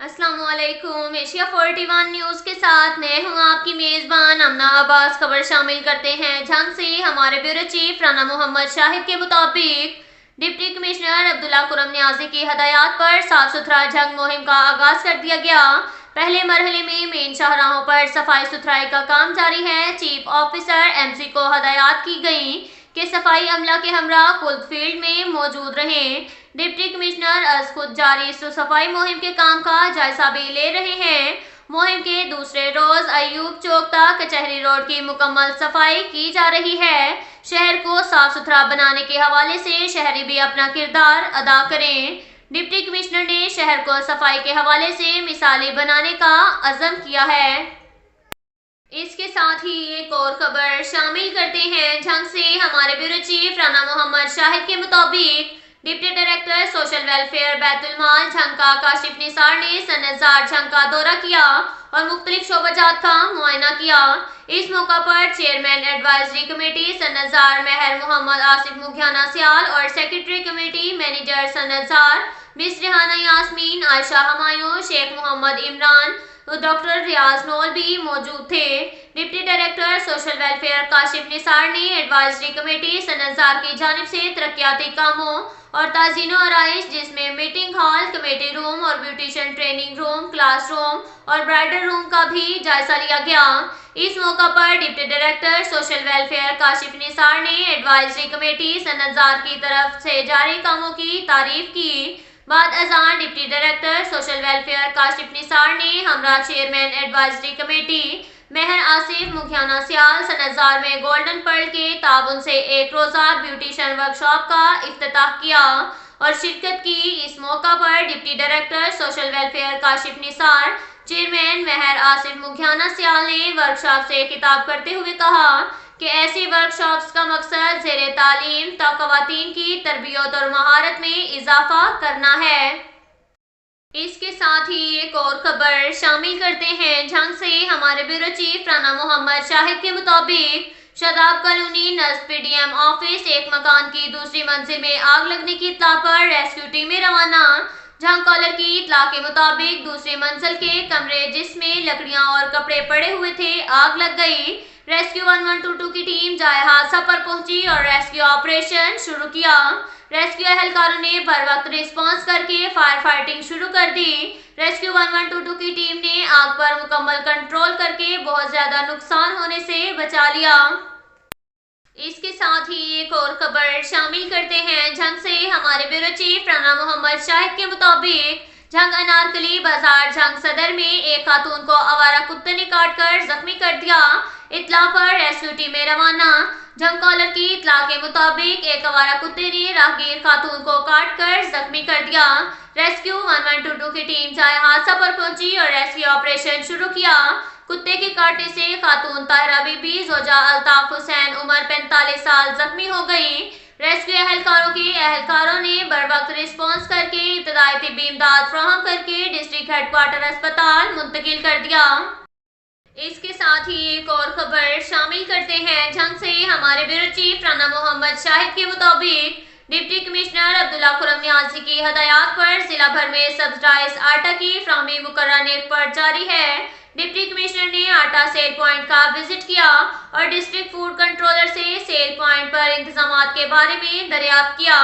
अस्सलाम वालेकुम। Asia 41 news के साथ मैं हूं आपकी मेज़बान अमना अब्बास। खबर शामिल करते हैं झंग से। हमारे ब्यूरो चीफ राना मोहम्मद शाहिद के मुताबिक डिप्टी कमिश्नर अब्दुल्ला कुरम न्याजी की हदायत पर साफ सुथरा झंग मुहिम का आगाज कर दिया गया। पहले मरहले में मेन शाहराहों पर सफाई सुथराई का काम जारी है। चीफ ऑफिसर एमसी को हदायत की गई कि सफाई अमला के हमरा खुद फील्ड में मौजूद रहें। डिप्टी कमिश्नर आज खुद जारी सफाई मुहिम के काम का जायजा भी ले रहे हैं। मुहिम के दूसरे रोज अयूब चौक तक कचहरी रोड की मुकम्मल सफाई की जा रही है। शहर को साफ सुथरा बनाने के हवाले से शहरी भी अपना किरदार अदा करें। डिप्टी कमिश्नर ने शहर को सफाई के हवाले से मिसाली बनाने का अज़म किया है। इसके साथ ही एक और खबर शामिल करते हैं झंग से। हमारे ब्यूरो चीफ राना मोहम्मद शाहिद के मुताबिक deputy director social welfare Baitul Maal Jhang का काशिफ निसार ने सनजार झंग का दौरा किया और मुख्तलिफ शोबाजात का मुआयना किया। इस मौका पर chairman advisory committee Sanjar Mehar Mohammad Asif मुघियाना सियाल और secretary committee manager Sanjar miss Rehana Yasmeen, Ayesha Humayun, Sheikh Mohammad Imran, doctor Riaz Naul भी मौजूद थे। Deputy director social welfare Kashif Nisar ने एडवाइजरी कमेटी सनजार की जानिब से तरक्याती कामों और ताज़ीनो आराइश जिसमें मीटिंग हॉल, कमेटी रूम और beautician training room, class room और ब्राइडल रूम का भी जायजा लिया गया। इस मौका पर deputy director social welfare Kashif Nisar ने एडवाइजरी कमेटी सनजार की तरफ से जारी कामों की तारीफ की। बाद अजान deputy director social welfare Kashif Nisar ने हमरा चेयरमैन एडवाइजरी कमेटी महर आसिफ मुघियाना सियाल सनजार में गोल्डन पर्ल के ताबन से एक रोजा ब्यूटिशियन वर्कशॉप का इफ्तिताह किया और शिरकत की। इस मौका पर deputy director social welfare Kashif Nisar, chairman Mehar Asif मुघियाना सियाल ने वर्कशॉप से खिताब करते हुए कहा कि ऐसी वर्कशॉप्स का मकसद ज़ेरे तालीम ख़वातीन की तरबियत और महारत में इजाफा करना है। इसके साथ ही एक और खबर शामिल करते हैं झंग से। हमारे ब्यूरो चीफ राना मोहम्मद शाहिद के मुताबिक शादाब कॉलोनी नज़द पीडीएम ऑफिस एक मकान की दूसरी मंजिल में आग लगने की इत्तला पर रेस्क्यू टीमें रवाना। झंग कॉलर की इत्तला के मुताबिक दूसरी मंजिल के कमरे जिसमें लकड़ियां और कपड़े पड़े हुए थे आग लग गई। रेस्क्यू 1122 की टीम जाए हादसा पर पहुंची और रेस्क्यू ऑपरेशन शुरू किया। रेस्क्यू एहलकारों ने बर वक्त रिस्पॉन्स करके फायर फाइटिंग शुरू कर दी। रेस्क्यू 1122 की टीम ने आग पर मुकम्मल कंट्रोल करके बहुत ज्यादा नुकसान होने से बचा लिया। इसके साथ ही एक और खबर शामिल करते हैं झंग से। हमारे ब्यूरो चीफ राना मोहम्मद शाहिद के मुताबिक झंग अनारकली बाजार झंग सदर में एक खातून को आवारा कुत्ते ने काट कर जख्मी कर दिया। इत्तला पर रेस्क्यू टीमें रवाना। झंग कॉलर की इत्तला के मुताबिक एक आवारा कुत्ते ने राहगीर खातून को काट कर जख्मी कर दिया। रेस्क्यू 1122 की टीम जाए हादसा पर पहुंची और रेस्क्यू ऑपरेशन शुरू किया। कुत्ते के काटने से खातून ताहिरा बीबी जोजा अल्ताफ हुसैन उम्र 45 साल जख्मी हो गई। रेस्क्यू एहलकारों ने बर वक्त रिस्पॉन्स करके इब्तदाई तिब्बी इमदाद फराहम करके डिस्ट्रिक्ट हेडक्वार्टर अस्पताल मुंतकिल कर दिया। इसके साथ ही एक और खबर शामिल करते हैं झंग से। हमारे ब्यूरो चीफ राना मोहम्मद शाहिद के मुताबिक डिप्टी कमिश्नर अब्दुल्ला कुरम न्याजी की हदायत पर जिला भर में सब्सिडाइज आटा की फराहमी मुकर्रर नेक पर जारी है। डिप्टी कमिश्नर ने आटा सेल पॉइंट का विजिट किया और डिस्ट्रिक्ट फूड कंट्रोलर से सेल पॉइंट पर इंतजाम के बारे में दरियाफ्त किया।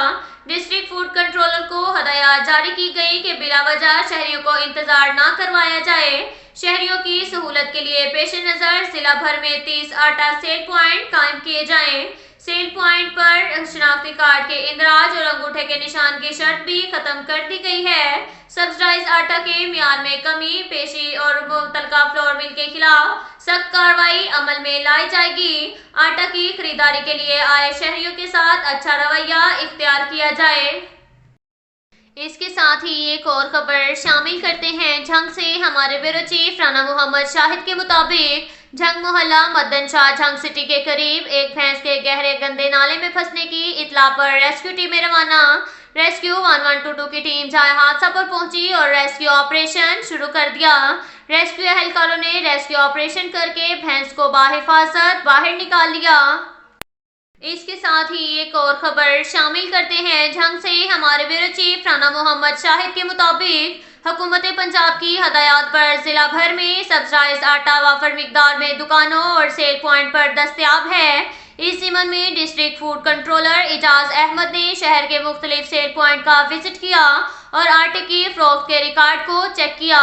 डिस्ट्रिक्ट फूड कंट्रोलर को हदायत जारी की गई कि बिला वजह शहरियों को इंतजार न करवाया जाए। शहरियों की सहूलत के लिए पेश नज़र जिला भर में 30 आटा सेल पॉइंट कायम किए जाएं। सेल पॉइंट पर शनाख्ती कार्ड के इंदराज और अंगूठे के निशान की शर्त भी खत्म कर दी गई है। सब्सिडाइज आटा के मियार में कमी पेशी और मुतलका फ्लोर मिल के खिलाफ सख्त कार्रवाई अमल में लाई जाएगी। आटा की खरीदारी के लिए आए शहरियों के साथ अच्छा रवैया इख्तियार किया जाए। इसके साथ ही एक और खबर शामिल करते हैं झंग से। हमारे ब्यूरो चीफ राना मोहम्मद शाहिद के मुताबिक झंग मोहल्ला मदन शाह झंग सिटी के करीब एक भैंस के गहरे गंदे नाले में फंसने की इत्तला पर रेस्क्यू टीमें रवाना। रेस्क्यू 1122 की टीम जाए हादसा पर पहुंची और रेस्क्यू ऑपरेशन शुरू कर दिया। रेस्क्यू एहलकारों ने रेस्क्यू ऑपरेशन करके भैंस को बाहिफाजत बाहर निकाल लिया। इसके साथ ही एक और खबर शामिल करते हैं झंग से। हमारे ब्यूरो चीफ राना मोहम्मद शाहिद के मुताबिक हुकूमत पंजाब की हदायत पर जिला भर में सब्सिडाइज्ड आटा वाफर मिकदार में दुकानों और सेल पॉइंट पर दस्तयाब है। इस ज़िमन में district food controller Ejaz Ahmed ने शहर के मुख्तलिफ सेल पॉइंट का विजिट किया और आटे की फरोख्त के रिकॉर्ड को चेक किया।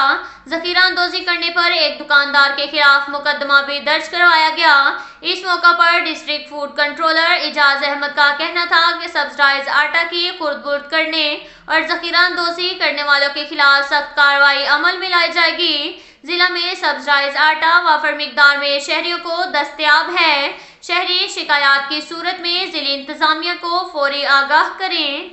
ज़ख़ीरा अंदोज़ी करने पर एक दुकानदार के खिलाफ मुकदमा भी दर्ज करवाया गया। इस मौका पर district food controller Ejaz Ahmed का कहना था कि सब्सिडाइज्ड आटा की खुर्द-बुर्द करने और ज़ख़ीरा अंदोज़ी करने वालों के खिलाफ सख्त कार्रवाई अमल में लाई जाएगी। जिला में सब्सिडाइज्ड आटा वाफर मिकदार में शहरियों को दस्तयाब है। शहरी शिकायत की सूरत में जिले इंतजामिया को फौरी आगाह करें।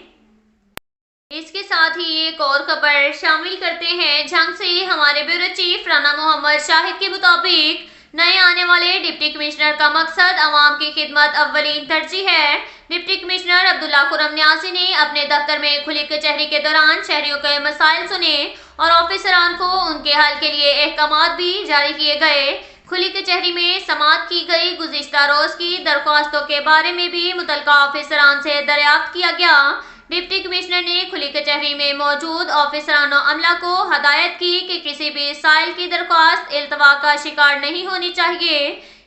इसके साथ ही एक और खबर शामिल करते हैं। झंग से हमारे ब्यूरो चीफ राना मोहम्मद शाहिद के मुताबिक नए आने वाले डिप्टी कमिश्नर का मकसद अवाम की खिदमत अव्वलीन तरजीह है। डिप्टी कमिश्नर अब्दुल्ला खुरम न्यासी ने अपने दफ्तर में खुली कचहरी के दौरान शहरियों के मसाइल सुने और ऑफिसरान को उनके हल के लिए अहकामात भी जारी किए गए। खुली कचहरी में समाअत की गई गुज़िश्ता रोज की दरख्वास्तों के बारे में भी मुतल्लिका ऑफिसरान से दरियाफ्त किया गया। डिप्टी कमिश्नर ने खुली कचहरी में मौजूद ऑफिसरान अमला को हदायत की कि किसी भी साइल की दरख्वास्त इल्तवा का शिकार नहीं होनी चाहिए,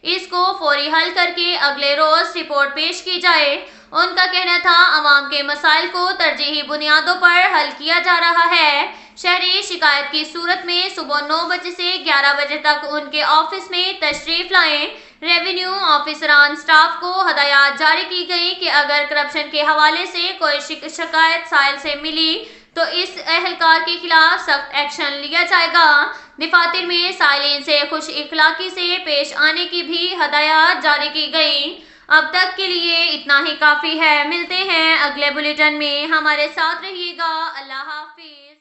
इसको फौरी हल करके अगले रोज रिपोर्ट पेश की जाए। उनका कहना था अवाम के मसाइल को तरजीही बुनियादों पर हल किया जा रहा है। शहरी शिकायत की सूरत में सुबह 9 बजे से 11 बजे तक उनके ऑफिस में तशरीफ लाएं। रेवेन्यू ऑफिसरान स्टाफ को हदायत जारी की गई कि अगर करप्शन के हवाले से कोई शिकायत साइल से मिली तो इस एहलकार के खिलाफ सख्त एक्शन लिया जाएगा। दफातर में साइलिन से खुश इखलाकी से पेश आने की भी हदायत जारी की गई। अब तक के लिए इतना ही काफ़ी है। मिलते हैं अगले बुलेटिन में, हमारे साथ रहिएगा। अल्लाह हाफिज।